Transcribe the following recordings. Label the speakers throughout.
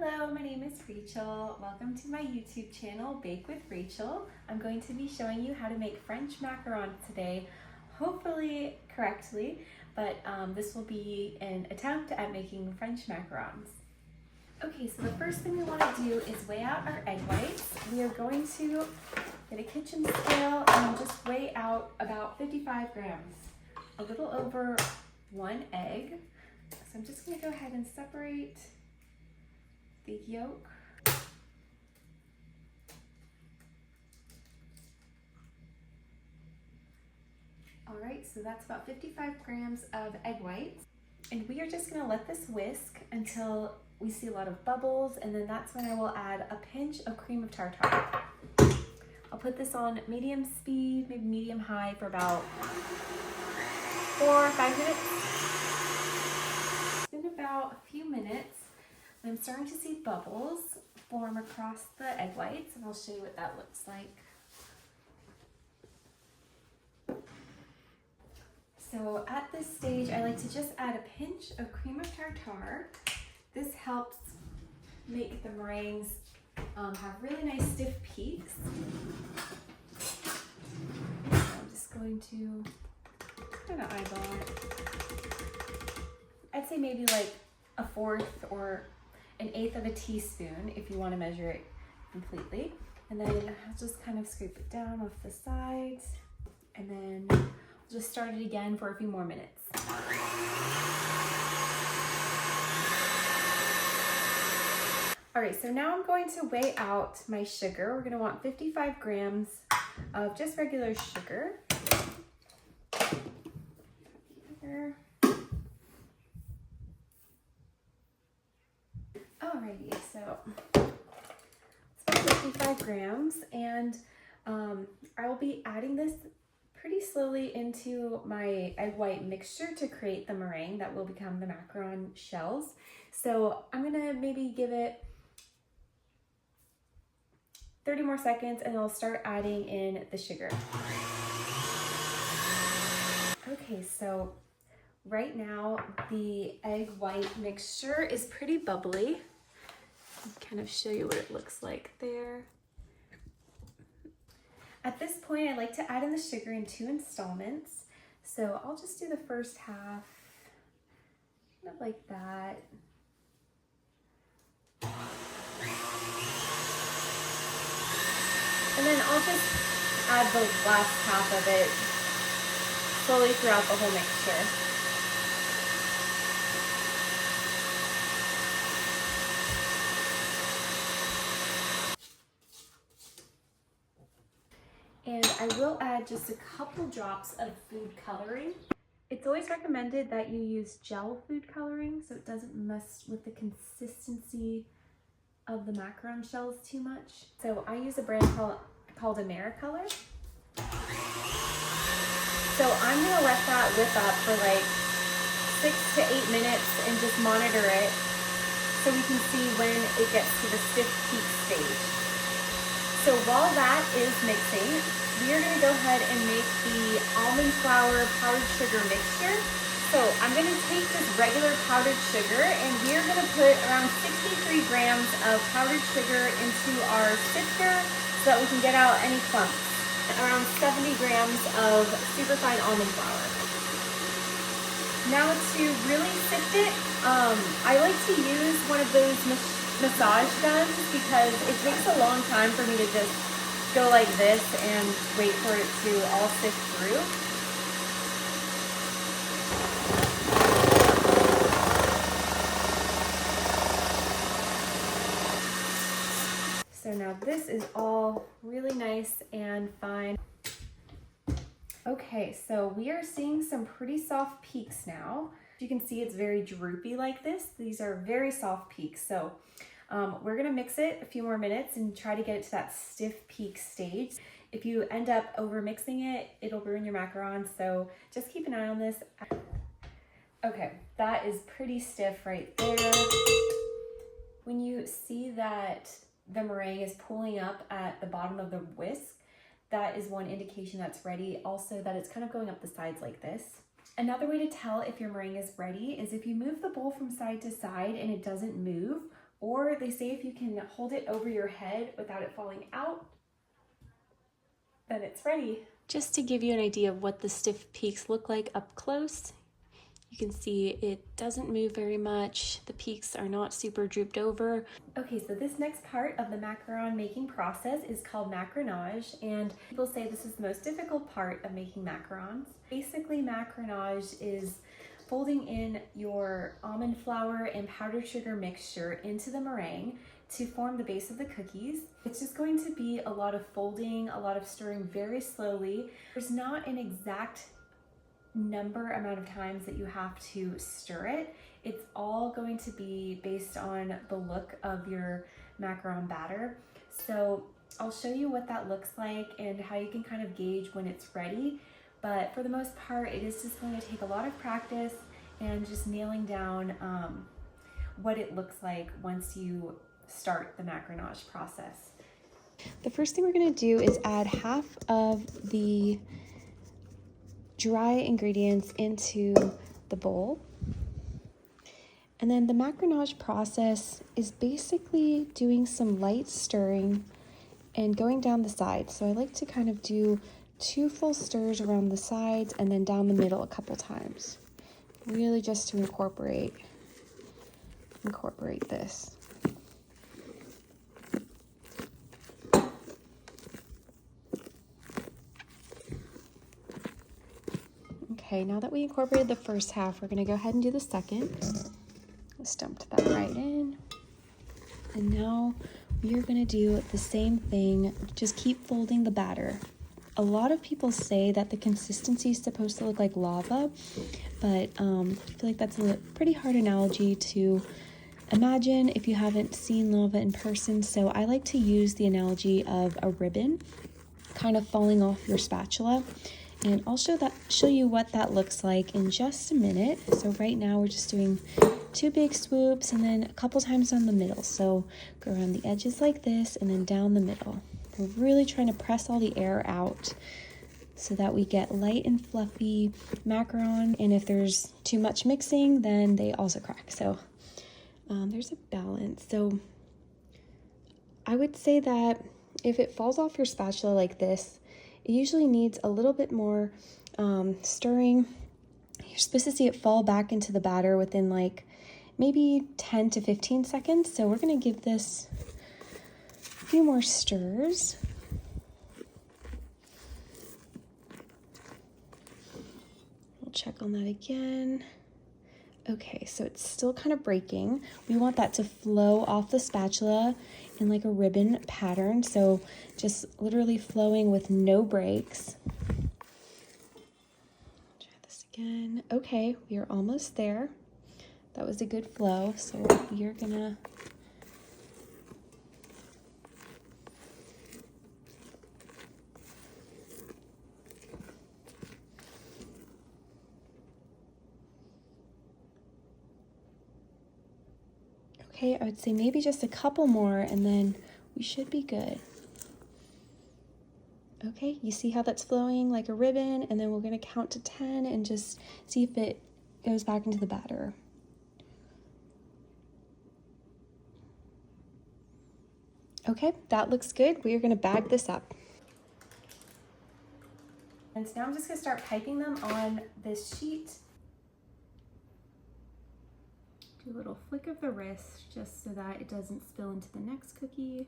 Speaker 1: Hello, my name is Rachel. Welcome to my YouTube channel, Bake with Rachel. I'm going to be showing you how to make French macarons today, hopefully correctly, but this will be an attempt at making French macarons. Okay, so the first thing we want to do is weigh out our egg whites. We are going to get a kitchen scale and just weigh out about 55 grams, a little over 1 egg. So I'm just going to go ahead and separate the yolk. All right, so that's about 55 grams of egg whites. And we are just gonna let this whisk until we see a lot of bubbles, and then that's when I will add a pinch of cream of tartar. I'll put this on medium speed, maybe medium high for about 4 or 5 minutes. It's been about a few minutes. I'm starting to see bubbles form across the egg whites, and I'll show you what that looks like. So at this stage, I like to just add a pinch of cream of tartar. This helps make the meringues have really nice stiff peaks. So I'm just going to kind of eyeball it. I'd say maybe like a 1/4 or an 1/8 of a teaspoon if you want to measure it completely. And then I'll just kind of scrape it down off the sides, and then we'll just start it again for a few more minutes. All right, so now I'm going to weigh out my sugar. We're going to want 55 grams of just regular sugar. Alrighty, so it's about 55 grams, and I will be adding this pretty slowly into my egg white mixture to create the meringue that will become the macaron shells. So I'm gonna maybe give it 30 more seconds, and I'll start adding in the sugar. Okay, so right now the egg white mixture is pretty bubbly. I'll kind of show you what it looks like there. At this point, I like to add in the sugar in 2 installments. So I'll just do the first half, kind of like that. And then I'll just add the last half of it slowly throughout the whole mixture. And I will add just a couple drops of food coloring. It's always recommended that you use gel food coloring so it doesn't mess with the consistency of the macaron shells too much. So I use a brand called Americolor. So I'm gonna let that whip up for like 6 to 8 minutes and just monitor it so we can see when it gets to the stiff peak stage. So while that is mixing, we are gonna go ahead and make the almond flour powdered sugar mixture. So I'm gonna take this regular powdered sugar, and we are gonna put around 63 grams of powdered sugar into our sifter so that we can get out any clumps. Around 70 grams of superfine almond flour. Now to really sift it, I like to use one of those massage guns because it takes a long time for me to just go like this and wait for it to all sift through. So now this is all really nice and fine. Okay, so we are seeing some pretty soft peaks now. You can see it's very droopy like this. These are very soft peaks. So we're gonna mix it a few more minutes and try to get it to that stiff peak stage. If you end up over mixing it, it'll ruin your macarons. So just keep an eye on this. Okay, that is pretty stiff right there. When you see that the meringue is pulling up at the bottom of the whisk, that is one indication that's ready. Also that it's kind of going up the sides like this. Another way to tell if your meringue is ready is if you move the bowl from side to side and it doesn't move, or they say if you can hold it over your head without it falling out, then it's ready. Just to give you an idea of what the stiff peaks look like up close, you can see it doesn't move very much. The peaks are not super drooped over. Okay, so this next part of the macaron making process is called macaronage, and people say this is the most difficult part of making macarons. Basically, macaronage is folding in your almond flour and powdered sugar mixture into the meringue to form the base of the cookies. It's just going to be a lot of folding, a lot of stirring very slowly. There's not an exact amount of times that you have to stir it. It's all going to be based on the look of your macaron batter. So I'll show you what that looks like and how you can kind of gauge when it's ready. But for the most part, it is just going to take a lot of practice and just nailing down what it looks like once you start the macaronage process. The first thing we're going to do is add half of the dry ingredients into the bowl. And then the macaronage process is basically doing some light stirring and going down the sides. So I like to kind of do 2 full stirs around the sides and then down the middle a couple times, really just to incorporate this. Okay, now that we incorporated the first half, we're gonna go ahead and do the second. Let's dump that right in. And now we are gonna do the same thing, just keep folding the batter. A lot of people say that the consistency is supposed to look like lava, but I feel like that's a pretty hard analogy to imagine if you haven't seen lava in person. So I like to use the analogy of a ribbon kind of falling off your spatula. And I'll show you what that looks like in just a minute. So right now we're just doing 2 big swoops and then a couple times on the middle. So go around the edges like this and then down the middle. We're really trying to press all the air out so that we get light and fluffy macaron. And if there's too much mixing, then they also crack. So there's a balance. So I would say that if it falls off your spatula like this, it usually needs a little bit more stirring. You're supposed to see it fall back into the batter within like maybe 10 to 15 seconds. So we're gonna give this a few more stirs. We'll check on that again. Okay, so it's still kind of breaking. We want that to flow off the spatula in like a ribbon pattern. So just literally flowing with no breaks. Try this again. Okay, we are almost there. That was a good flow. So we are gonna okay, I would say maybe just a couple more and then we should be good. Okay, you see how that's flowing like a ribbon, and then we're gonna count to 10 and just see if it goes back into the batter. Okay, that looks good. We are gonna bag this up. And so now I'm just gonna start piping them on this sheet. Do a little flick of the wrist just so that it doesn't spill into the next cookie.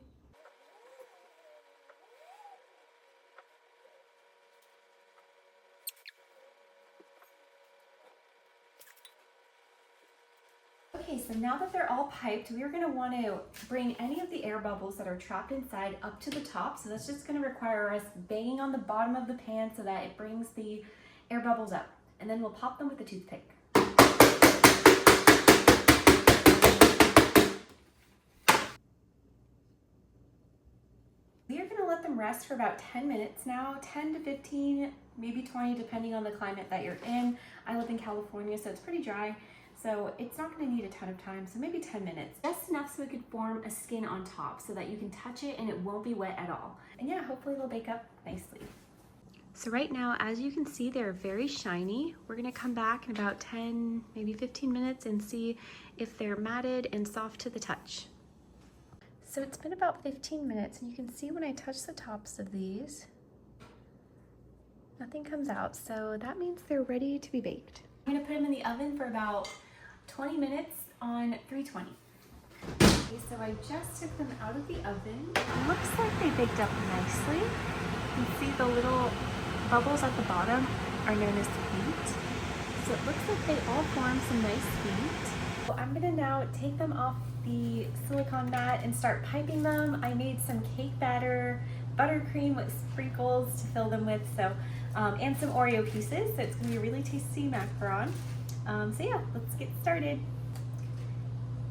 Speaker 1: Okay, so now that they're all piped, we are going to want to bring any of the air bubbles that are trapped inside up to the top. So that's just going to require us banging on the bottom of the pan so that it brings the air bubbles up. And then we'll pop them with a toothpick. We are going to let them rest for about 10 minutes now, 10 to 15, maybe 20, depending on the climate that you're in. I live in California, so it's pretty dry. So it's not going to need a ton of time, so maybe 10 minutes. Just enough so it could form a skin on top so that you can touch it and it won't be wet at all. And yeah, hopefully they'll bake up nicely. So right now, as you can see, they're very shiny. We're going to come back in about 10, maybe 15 minutes and see if they're matted and soft to the touch. So it's been about 15 minutes, and you can see when I touch the tops of these, nothing comes out, so that means they're ready to be baked. I'm gonna put them in the oven for about 20 minutes on 320. Okay, so I just took them out of the oven. It looks like they baked up nicely. You can see the little bubbles at the bottom are known as heat. So it looks like they all form some nice heat. So I'm gonna now take them off the silicone mat and start piping them. I made some cake batter, buttercream with sprinkles to fill them with, so and some Oreo pieces, so it's gonna be a really tasty macaron. So yeah, let's get started.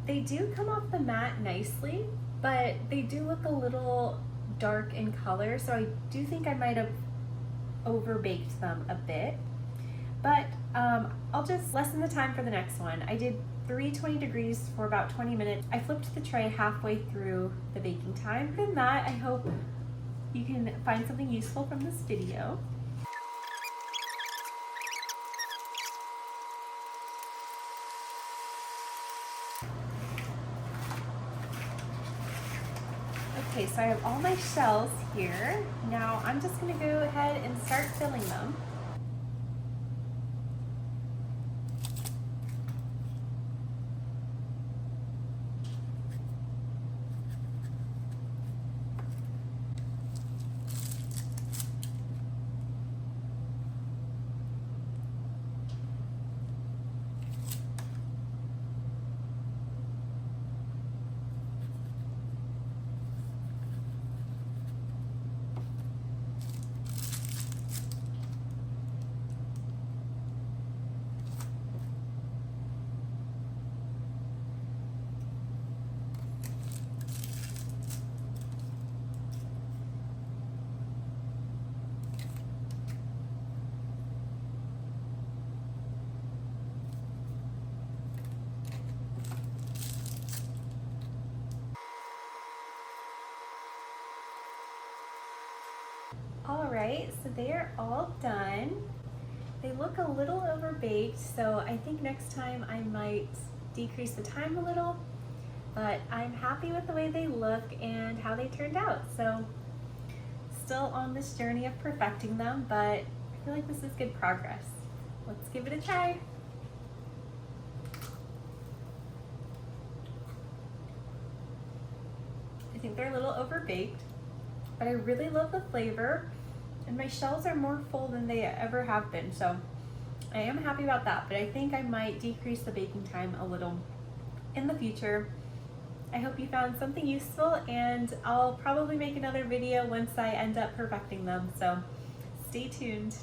Speaker 1: They do come off the mat nicely, but they do look a little dark in color, so I do think I might have over-baked them a bit. But I'll just lessen the time for the next one. I did 320 degrees for about 20 minutes. I flipped the tray halfway through the baking time. Other than that, I hope you can find something useful from this video. Okay, so I have all my shells here. Now I'm just gonna go ahead and start filling them. All right, so they are all done. They look a little overbaked, so I think next time I might decrease the time a little, but I'm happy with the way they look and how they turned out. So still on this journey of perfecting them, but I feel like this is good progress. Let's give it a try. I think they're a little overbaked, but I really love the flavor, and my shells are more full than they ever have been, so I am happy about that, but I think I might decrease the baking time a little in the future. I hope you found something useful, and I'll probably make another video once I end up perfecting them, so stay tuned.